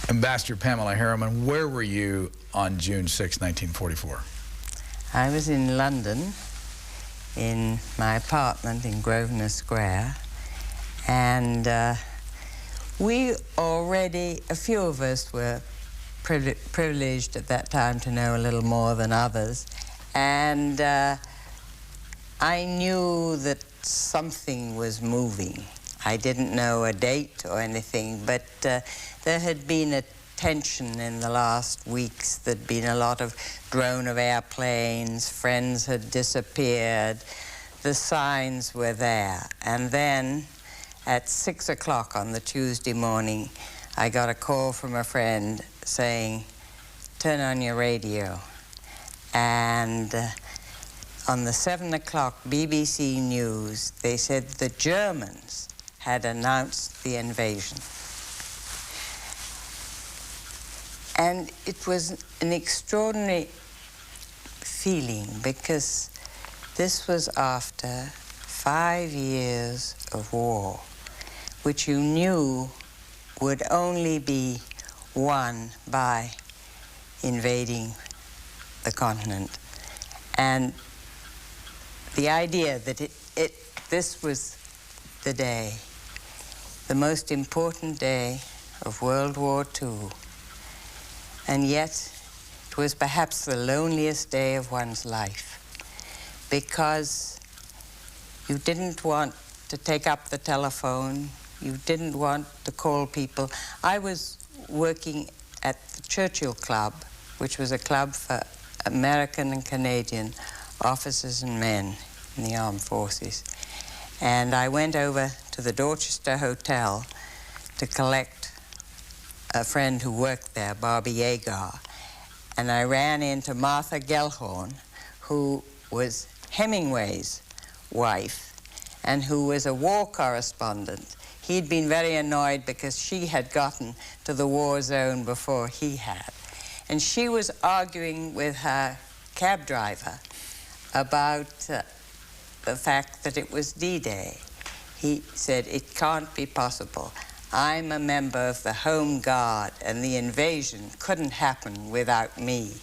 Ambassador Pamela Harriman, where were you on June 6, 1944? I was in London, in my apartment in Grosvenor Square, and we already, a few of us were privileged at that time to know a little more than others, and I knew that something was moving. I didn't know a date or anything, but there had been a tension in the last weeks. There'd been a lot of drone of airplanes, friends had disappeared, the signs were there. And then at 6 o'clock on the Tuesday morning, I got a call from a friend saying, turn on your radio. And on the 7 o'clock BBC News, they said the Germans had announced the invasion. And it was an extraordinary feeling because this was after 5 years of war, which you knew would only be won by invading the continent. And the idea that this was the day, the most important day of World War II, and yet it was perhaps the loneliest day of one's life because you didn't want to take up the telephone, you didn't want to call people. I was working at the Churchill Club, which was a club for American and Canadian officers and men in the armed forces. And I went over to the Dorchester Hotel to collect a friend who worked there, Barbie Yeagar. And I ran into Martha Gellhorn, who was Hemingway's wife and who was a war correspondent. He'd been very annoyed because she had gotten to the war zone before he had. And she was arguing with her cab driver about the fact that it was D-Day. He said, it can't be possible. I'm a member of the Home Guard, and the invasion couldn't happen without me.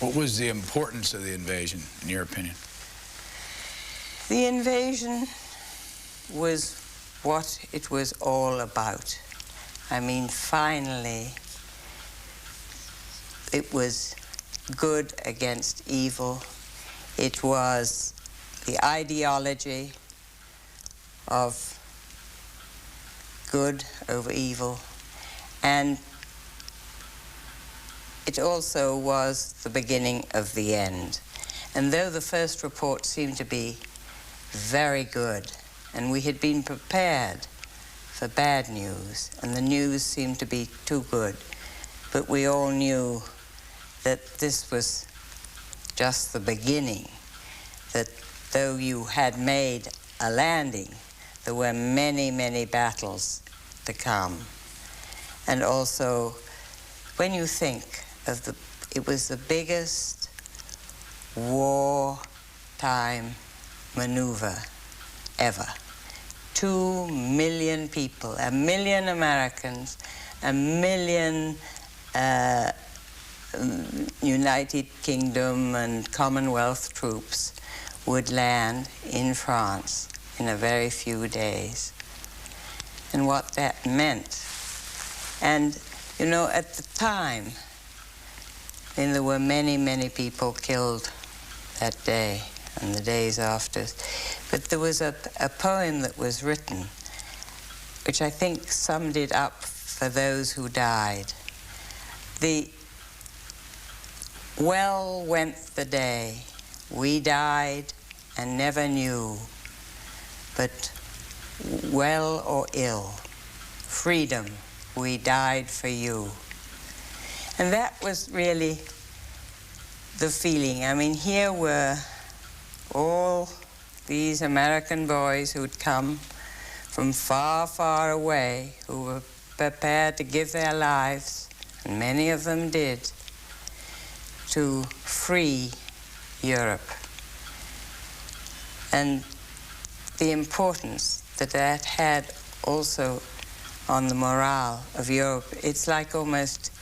What was the importance of the invasion, in your opinion? The invasion was what it was all about. I mean, finally, it was good against evil. It was the ideology of good over evil, and it also was the beginning of the end. And though the first report seemed to be very good, and we had been prepared for bad news, and the news seemed to be too good, but we all knew that this was just the beginning, that though you had made a landing, there were many, many battles to come. And also, when you think of it was the biggest wartime maneuver ever. 2 million people, 1 million Americans, 1 million United Kingdom and Commonwealth troops would land in France in a very few days. And what that meant. And, you know, at the time, and there were many, many people killed that day and the days after. But there was a poem that was written, which I think summed it up for those who died. Well went the day, we died and never knew, but well or ill, freedom, we died for you. And that was really the feeling. I mean, here were all these American boys who'd come from far, far away, who were prepared to give their lives, and many of them did, to free Europe. And the importance that that had also on the morale of Europe. It's like almost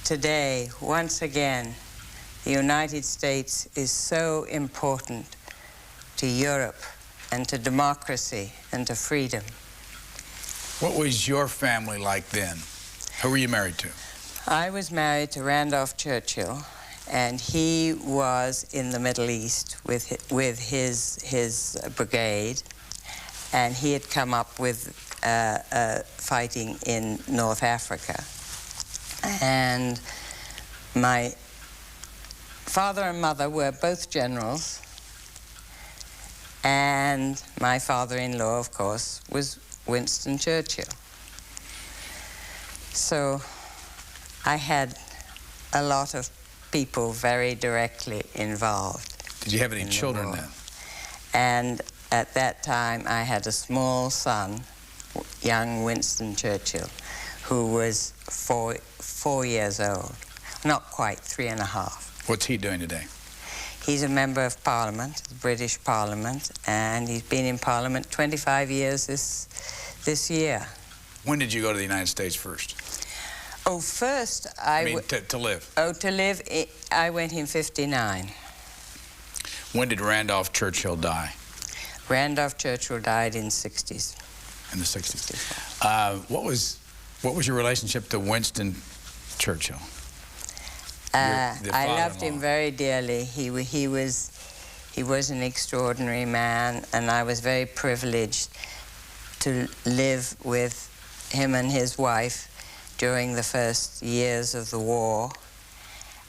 today, once again, the United States is so important to Europe and to democracy and to freedom. What was your family like then? Who were you married to? I was married to Randolph Churchill, and he was in the Middle East with his brigade, and he had come up with fighting in North Africa. And my father and mother were both generals, and my father-in-law, of course, was Winston Churchill. So I had a lot of people very directly involved. Did you have any children then? And at that time, I had a small son, young Winston Churchill, who was four years old. Not quite, 3.5. What's he doing today? He's a member of Parliament, the British Parliament, and he's been in Parliament 25 years this year. When did you go to the United States first? Oh, first to live. Oh, to live, I went in 59. When did Randolph Churchill die? Randolph Churchill died in 60s. In the 60s. What was your relationship to Winston Churchill? I loved him very dearly. He was an extraordinary man, and I was very privileged to live with him and his wife during the first years of the war,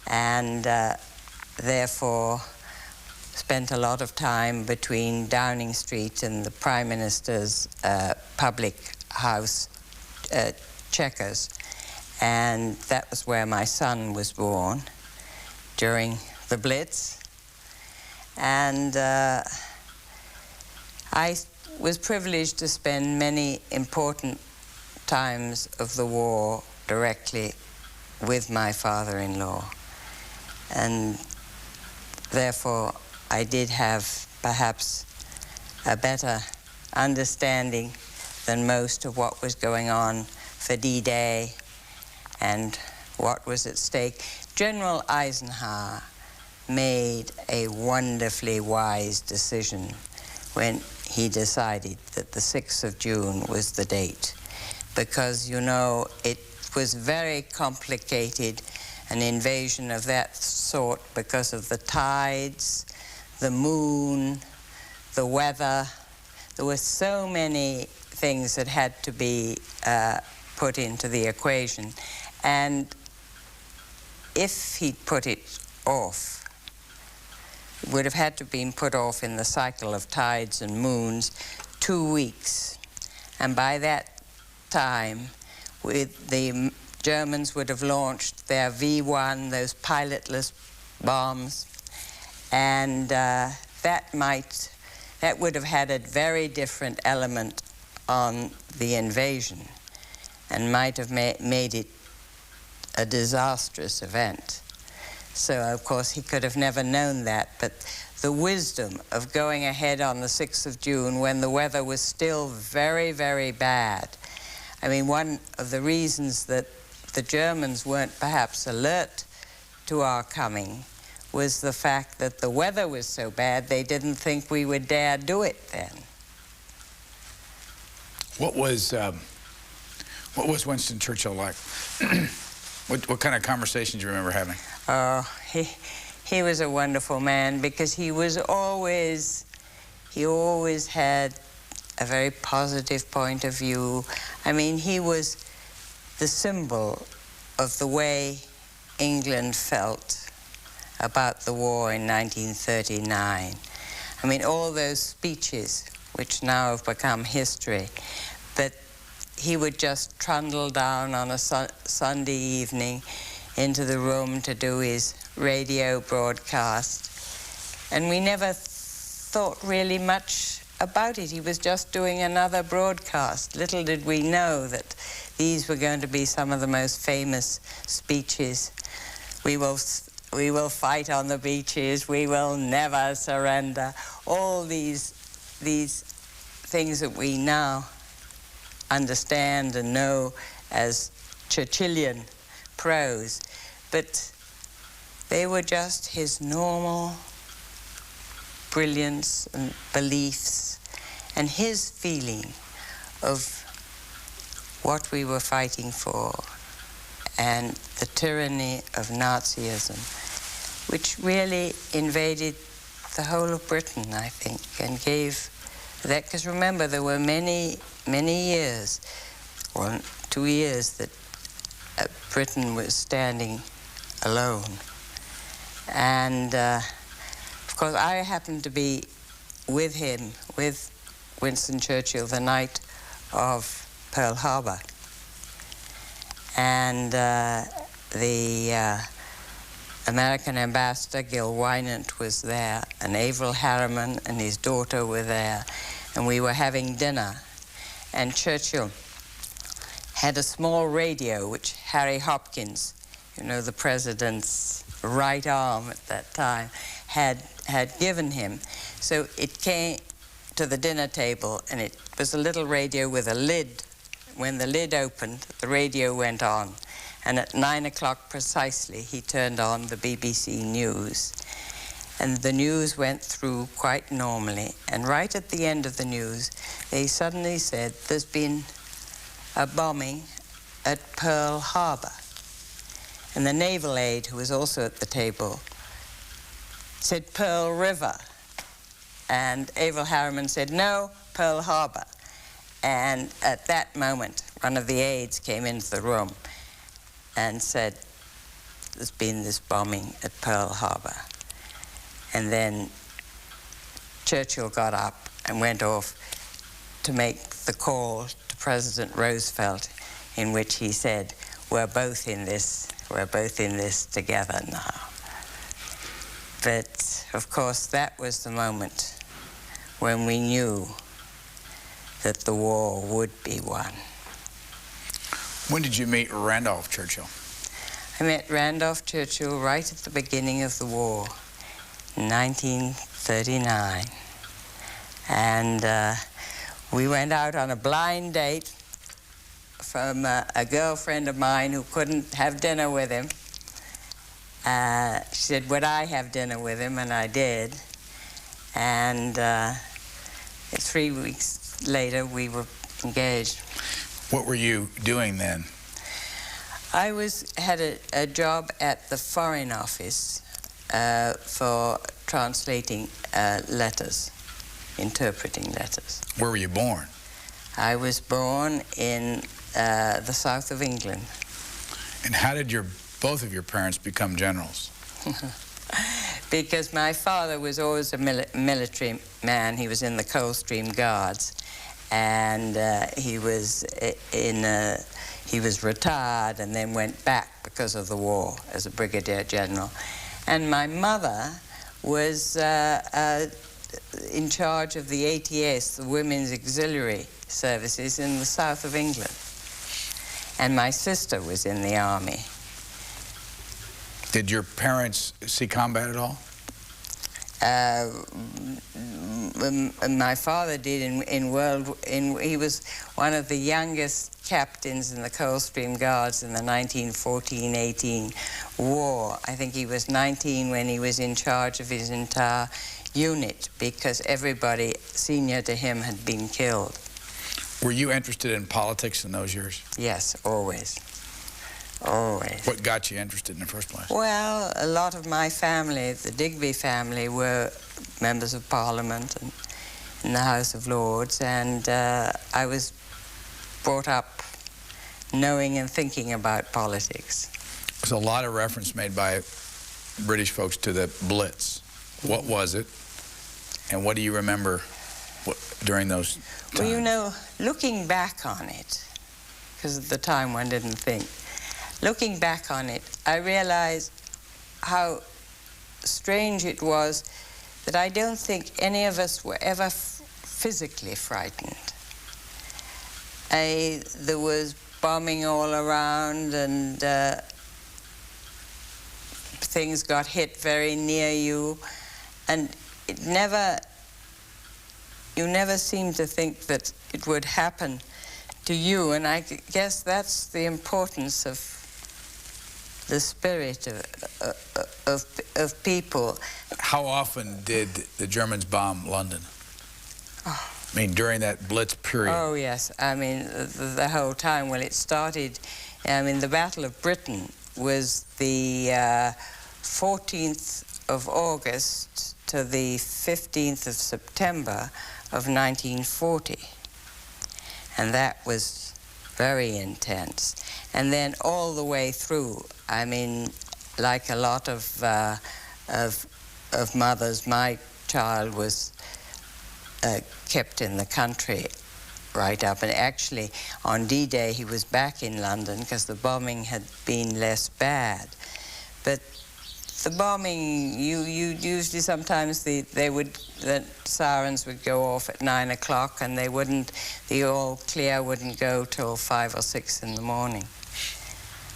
and therefore spent a lot of time between Downing Street and the Prime Minister's public house, Chequers. And that was where my son was born during the Blitz. And I was privileged to spend many important times of the war directly with my father-in-law. And therefore, I did have perhaps a better understanding than most of what was going on for D-Day and what was at stake. General Eisenhower made a wonderfully wise decision when he decided that the 6th of June was the date, because, you know, it was very complicated, an invasion of that sort, because of the tides, the moon, the weather. There were so many things that had to be put into the equation. And if he'd put it off, it would have had to been put off in the cycle of tides and moons 2 weeks. And by that time, the Germans would have launched their V-1, those pilotless bombs, and that would have had a very different element on the invasion and might have made it a disastrous event. So, of course, he could have never known that, but the wisdom of going ahead on the 6th of June when the weather was still very, very bad. I mean, one of the reasons that the Germans weren't perhaps alert to our coming was the fact that the weather was so bad they didn't think we would dare do it then. What was Winston Churchill like? What kind of conversations do you remember having? Oh, he was a wonderful man, because he always had a very positive point of view. I mean, he was the symbol of the way England felt about the war in 1939. I mean, all those speeches, which now have become history, but he would just trundle down on a Sunday evening into the room to do his radio broadcast. And we never thought really much about it. He was just doing another broadcast. Little did we know that these were going to be some of the most famous speeches. We will fight on the beaches. We will never surrender. All these things that we now understand and know as Churchillian prose, but they were just his normal brilliance and beliefs and his feeling of what we were fighting for and the tyranny of Nazism, which really invaded the whole of Britain, I think, and gave that, because remember, there were many years, 2 years, that Britain was standing alone. And of course, I happened to be with him, with Winston Churchill, the night of Pearl Harbor. And the American ambassador, Gil Wynant, was there, and Averell Harriman and his daughter were there, and we were having dinner. And Churchill had a small radio, which Harry Hopkins, you know, the president's right arm at that time, had given him. So it came to the dinner table, and it was a little radio with a lid. When the lid opened, the radio went on. And at 9 o'clock precisely, he turned on the BBC News. And the news went through quite normally. And right at the end of the news, they suddenly said, there's been a bombing at Pearl Harbor. And the naval aide, who was also at the table, said Pearl River. And Averell Harriman said, no, Pearl Harbor. And at that moment, one of the aides came into the room and said, there's been this bombing at Pearl Harbor. And then Churchill got up and went off to make the call to President Roosevelt, in which he said, we're both in this together now. But of course, that was the moment when we knew that the war would be won. When did you meet Randolph Churchill? I met Randolph Churchill right at the beginning of the war, in 1939. And we went out on a blind date from a girlfriend of mine who couldn't have dinner with him. She said, would I have dinner with him? And I did. And 3 weeks later, we were engaged. What were you doing then? I had a job at the Foreign Office for translating letters, interpreting letters. Where were you born? I was born in the south of England. And how did both of your parents become generals? Because my father was always a military man. He was in the Coldstream Guards, and he was retired and then went back because of the war as a brigadier general. And my mother was in charge of the ATS, the Women's Auxiliary Services in the south of England. And my sister was in the army. Did your parents see combat at all? My father did he was one of the youngest captains in the Coldstream Guards in the 1914-18 war. I think he was 19 when he was in charge of his entire unit, because everybody senior to him had been killed. Were you interested in politics in those years? Yes, always. Always. What got you interested in the first place? Well, a lot of my family, the Digby family, were members of Parliament and in the House of Lords, and I was brought up knowing and thinking about politics. There's a lot of reference made by British folks to the blitz. What was it, and what do you remember during those times? Well, you know, looking back on it, because at the time one didn't think, looking back on it, I realized how strange it was that I don't think any of us were ever physically frightened. There was bombing all around, and things got hit very near you, and you never seemed to think that it would happen to you, and I guess that's the importance of the spirit of people. How often did the Germans bomb London? Oh. I mean, during that blitz period. Oh, yes. I mean, the whole time. Well, it started, I mean, the Battle of Britain was the 14th of August to the 15th of September of 1940. And that was very intense. And then all the way through, I mean, like a lot of mothers, my child was kept in the country right up. And actually, on D-Day, he was back in London because the bombing had been less bad. But the bombing, you usually sometimes the sirens would go off at 9 o'clock, and the all clear wouldn't go till 5 or 6 in the morning.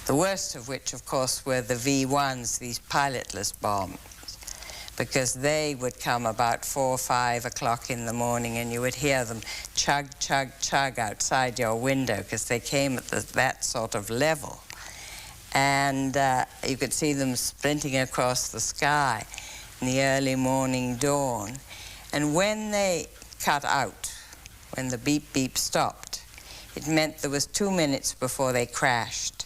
The worst of which, of course, were the V1s, these pilotless bombs, because they would come about 4 or 5 o'clock in the morning, and you would hear them chug, chug, chug outside your window, because they came at that sort of level. And you could see them splinting across the sky in the early morning dawn. And when they cut out, when the beep beep stopped, it meant there was 2 minutes before they crashed.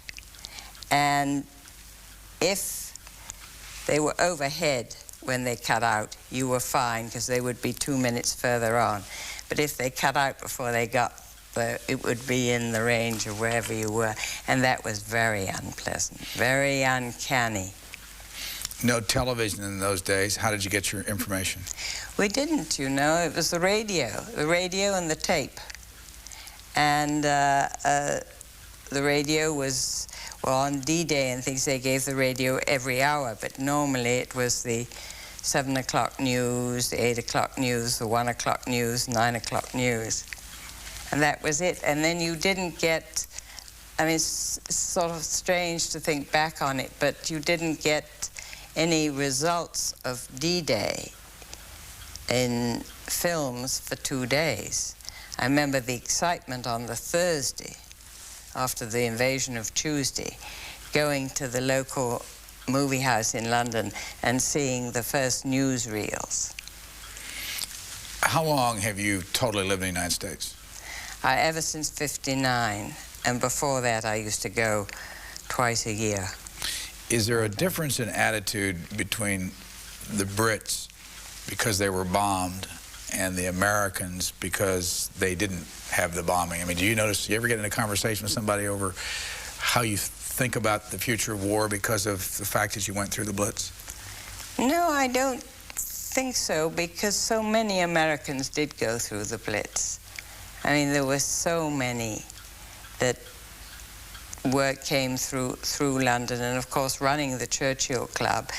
And if they were overhead when they cut out, you were fine, because they would be 2 minutes further on. But if they cut out before they got there, it would be in the range of wherever you were. And that was very unpleasant, very uncanny. No television in those days. How did you get your information? We didn't, you know. It was the radio and the tape. And the radio was, well, on D-Day and things, they gave the radio every hour, but normally it was the 7 o'clock news, the 8 o'clock news, the 1 o'clock news, 9 o'clock news. And that was it. And then you didn't get, I mean, it's sort of strange to think back on it, but you didn't get any results of D-Day in films for 2 days. I remember the excitement on the Thursday, after the invasion of Tuesday, going to the local movie house in London and seeing the first newsreels. How long have you totally lived in the United States? Ever since '59, and before that I used to go twice a year. Is there a difference in attitude between the Brits because they were bombed and the Americans because they didn't have the bombing? I mean, do you ever get in a conversation with somebody over how you think about the future of war because of the fact that you went through the Blitz? No, I don't think so, because so many Americans did go through the Blitz. I mean, there were so many that came through London, and of course running the Churchill Club,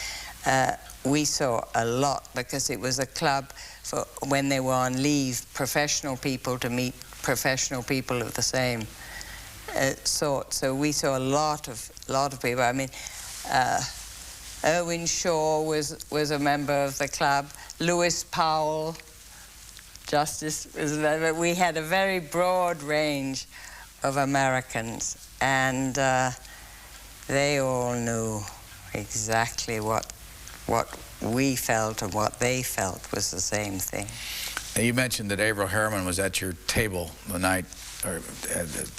we saw a lot, because it was a club for when they were on leave, professional people to meet professional people of the same sort. So we saw a lot of people. I mean, Irwin Shaw was a member of the club. Lewis Powell, Justice, was a member. We had a very broad range of Americans, and they all knew exactly what we felt and what they felt was the same thing. Now, you mentioned that Averell Harriman was at your table the night at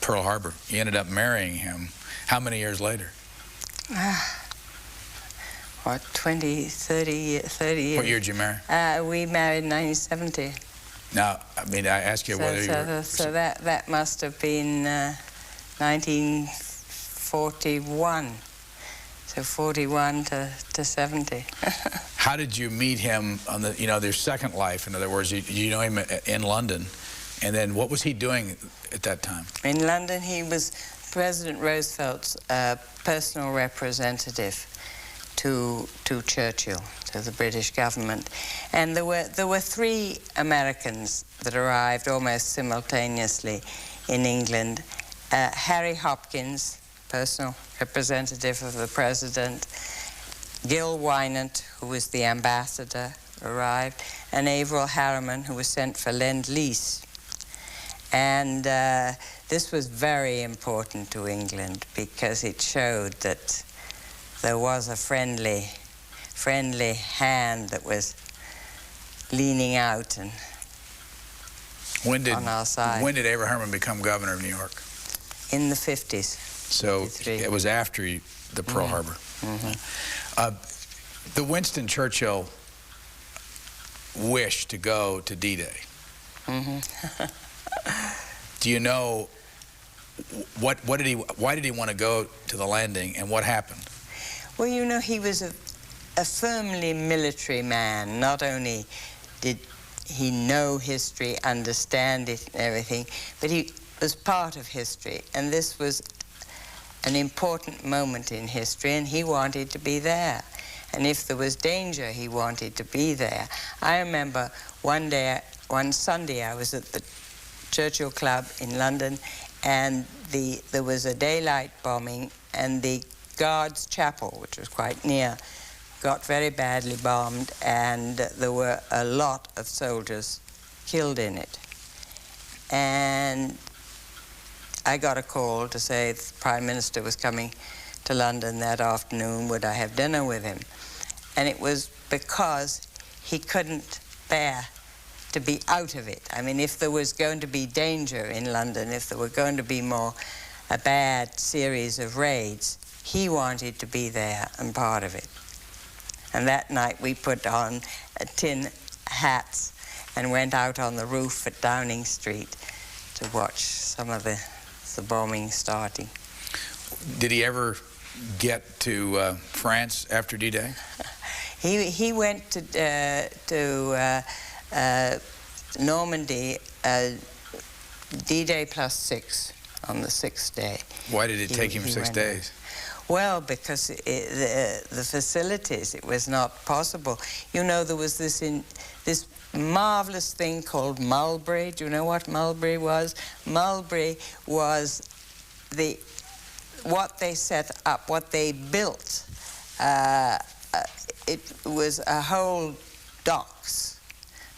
Pearl Harbor. You ended up marrying him. How many years later? What, 30 years? What year did you marry? We married in 1970. Now, I mean, I asked you whether you were... So that must have been 1941. So 41 to 70. How did you meet him on their second life? In other words, you know him in London, and then what was he doing at that time? In London, he was President Roosevelt's personal representative to Churchill, to the British government. And there were 3 Americans that arrived almost simultaneously in England. Harry Hopkins, personal representative of the president, Gil Wynant, who was the ambassador, arrived, and Averell Harriman, who was sent for Lend-Lease. And this was very important to England because it showed that there was a friendly hand that was leaning out and on our side. When did Averell Harriman become governor of New York? In the 50s. So 53. it was after the Pearl Harbor. The Winston Churchill wish to go to D-Day. Do you know why did he want to go to the landing, and what happened? Well, you know, he was a firmly military man. Not only did he know history, understand it and everything, but he was part of history, and this was an important moment in history, and he wanted to be there. And if there was danger, he wanted to be there. I remember one Sunday, I was at the Churchill Club in London, and there was a daylight bombing, and the Guards' Chapel, which was quite near, got very badly bombed, and there were a lot of soldiers killed in it. And I got a call to say the Prime Minister was coming to London that afternoon. Would I have dinner with him? And it was because he couldn't bear to be out of it. I mean, if there was going to be danger in London, if there were going to be a bad series of raids, he wanted to be there and part of it. And that night we put on tin hats and went out on the roof at Downing Street to watch some of the bombing starting. Did he ever get to France after D-Day? He went to Normandy, D-Day +6 on the 6th day. Why did it take him 6 days? Well, because the facilities, it was not possible. You know, there was this marvelous thing called Mulberry. Do you know what Mulberry was? Mulberry was what they set up, what they built. It was a whole docks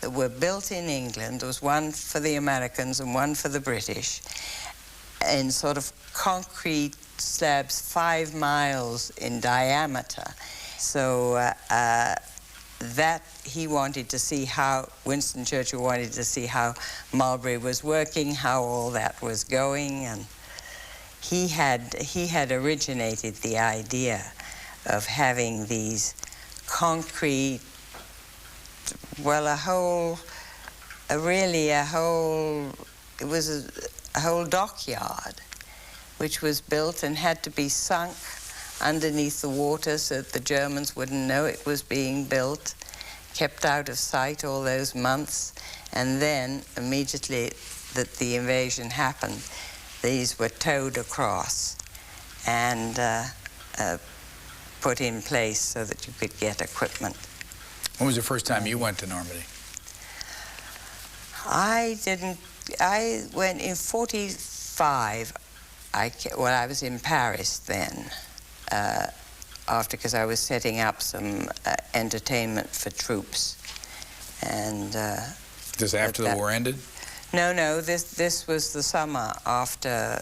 that were built in England. There was one for the Americans and one for the British, in sort of concrete slabs 5 miles in diameter. So that he wanted to see how, Winston Churchill wanted to see how Mulberry was working, how all that was going, and he had originated the idea of having these concrete, well, it was a whole dockyard which was built and had to be sunk underneath the water so that the Germans wouldn't know it was being built, kept out of sight all those months, and then immediately that the invasion happened, these were towed across and put in place so that you could get equipment. When was the first time you went to Normandy? I went in 45. I was in Paris then, because I was setting up some entertainment for troops. And this after the war ended? No. This was the summer after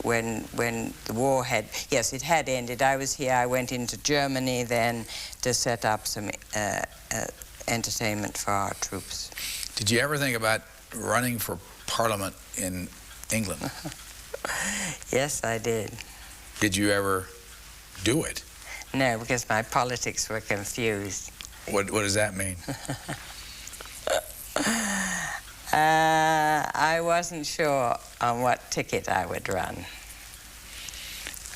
when the war had. Yes, it had ended. I was here. I went into Germany then to set up some entertainment for our troops. Did you ever think about running for Parliament in England? Yes, I did. Did you ever do it? No, because my politics were confused. What does that mean? I wasn't sure on what ticket I would run.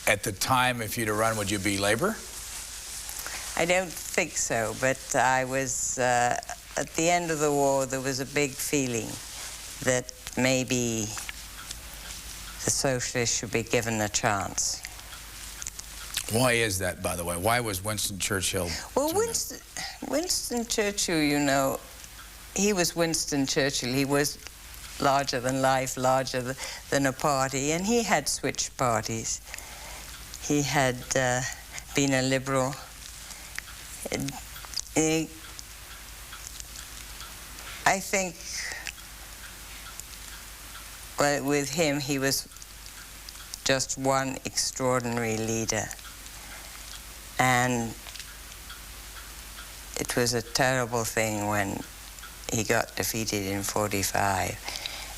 At the time, if you'd have run, would you be Labour? I don't think so, but I was, at the end of the war, there was a big feeling that maybe the socialists should be given a chance. Why is that, by the way? Why was Winston Churchill... Well, Winston Churchill, you know, he was Winston Churchill. He was larger than life, larger than a party, and he had switched parties. He had been a liberal. I think Well, with him, he was just one extraordinary leader. And it was a terrible thing when he got defeated in 45.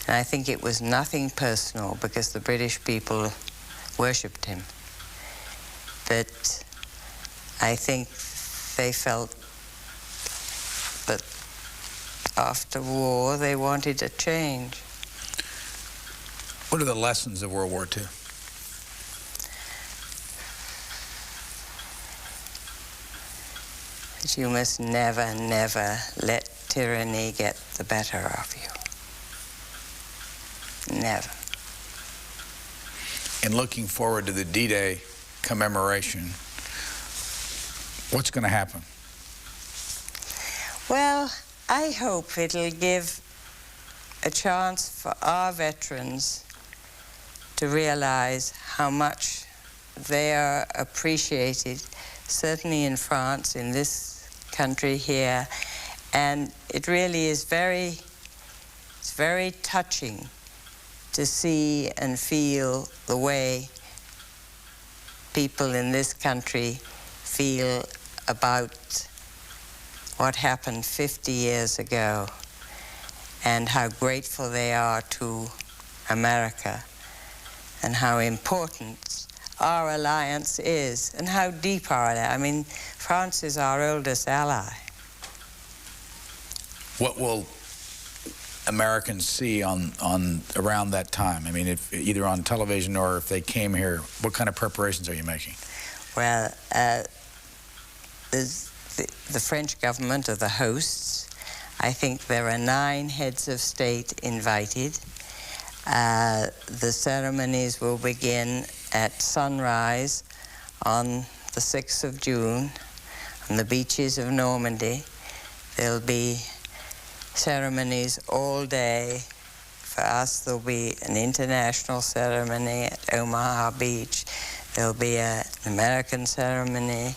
And I think it was nothing personal because the British people worshipped him. But I think they felt that after war they wanted a change. What are the lessons of World War II? That you must never, never let tyranny get the better of you. Never. In looking forward to the D-Day commemoration, what's going to happen? Well, I hope it'll give a chance for our veterans to realize how much they are appreciated, certainly in France, in this country here. And it really is very touching to see and feel the way people in this country feel about what happened 50 years ago and how grateful they are to America and how important our alliance is and how deep our alliance. I mean, France is our oldest ally. What will Americans see on around that time? I mean, if either on television or if they came here, what kind of preparations are you making? Well, the French government are the hosts. I think there are 9 heads of state invited. The ceremonies will begin at sunrise on the 6th of June on the beaches of Normandy. There'll be ceremonies all day. For us, there'll be an international ceremony at Omaha Beach. There'll be an American ceremony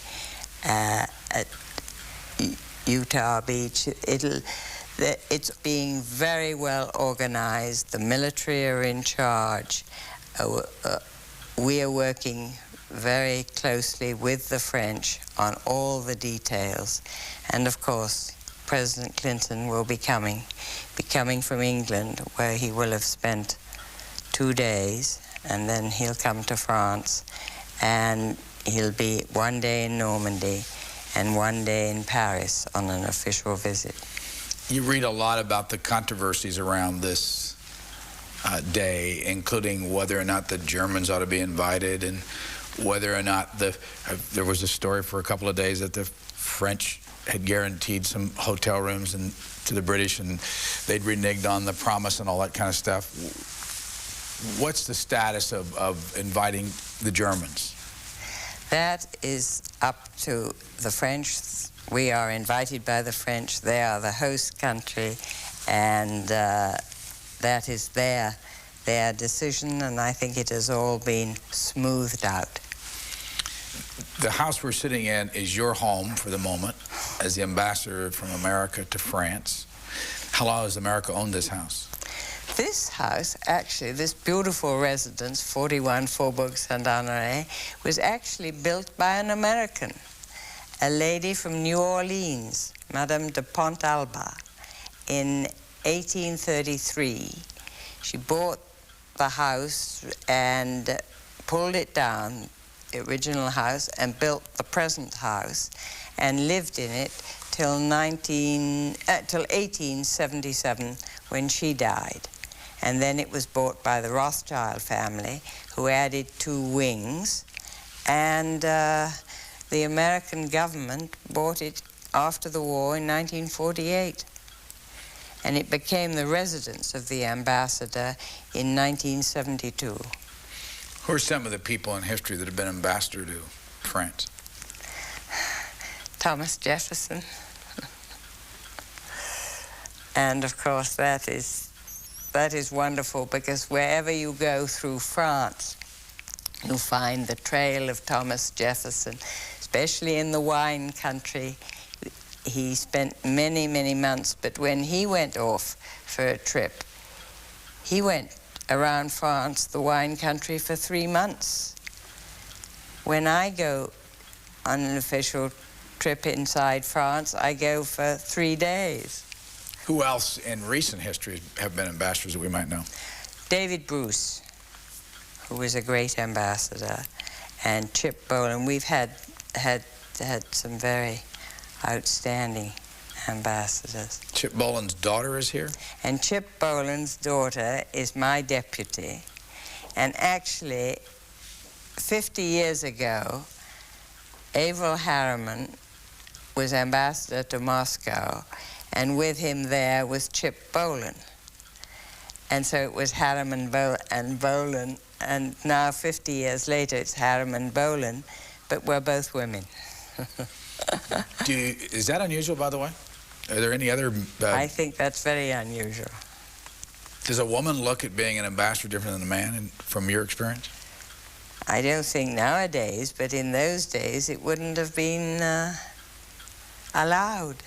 at Utah Beach. It's being very well organized. The military are in charge. We are working very closely with the French on all the details. And of course, President Clinton will be coming from England, where he will have spent 2 days, and then he'll come to France, and he'll be 1 day in Normandy and 1 day in Paris on an official visit. You read a lot about the controversies around this day, including whether or not the Germans ought to be invited and whether or not there was a story for a couple of days that the French had guaranteed some hotel rooms to the British and they'd reneged on the promise and all that kind of stuff. What's the status of inviting the Germans? That is up to the French. We are invited by the French. They are the host country, and that is their decision, and I think it has all been smoothed out. The house we're sitting in is your home for the moment as the ambassador from America to France. How long has America owned this house? This house, actually, this beautiful residence, 41 Faubourg Saint-Honoré, was actually built by an American, a lady from New Orleans, Madame de Pontalba, in 1833. She bought the house and pulled it down, the original house, and built the present house and lived in it till 1877 when she died. And then it was bought by the Rothschild family, who added 2 wings, and the American government bought it after the war in 1948. And it became the residence of the ambassador in 1972. Who are some of the people in history that have been ambassador to France? Thomas Jefferson. And of course that is wonderful, because wherever you go through France, you'll find the trail of Thomas Jefferson, especially in the wine country. He spent many, many months, but when he went off for a trip, he went around France, the wine country, for 3 months. When I go on an official trip inside France, I go for 3 days. Who else in recent history have been ambassadors that we might know? David Bruce, who was a great ambassador, and Chip Boland. We've had some very outstanding ambassadors. Chip Boland's daughter is here? And Chip Boland's daughter is my deputy. And actually, 50 years ago, Averell Harriman was ambassador to Moscow, and with him there was Chip Boland. And so it was Harriman and Boland, and now 50 years later it's Harriman Boland, but we're both women. Is that unusual, by the way? Are there any other... I think that's very unusual. Does a woman look at being an ambassador different than a man, from your experience? I don't think nowadays, but in those days it wouldn't have been allowed.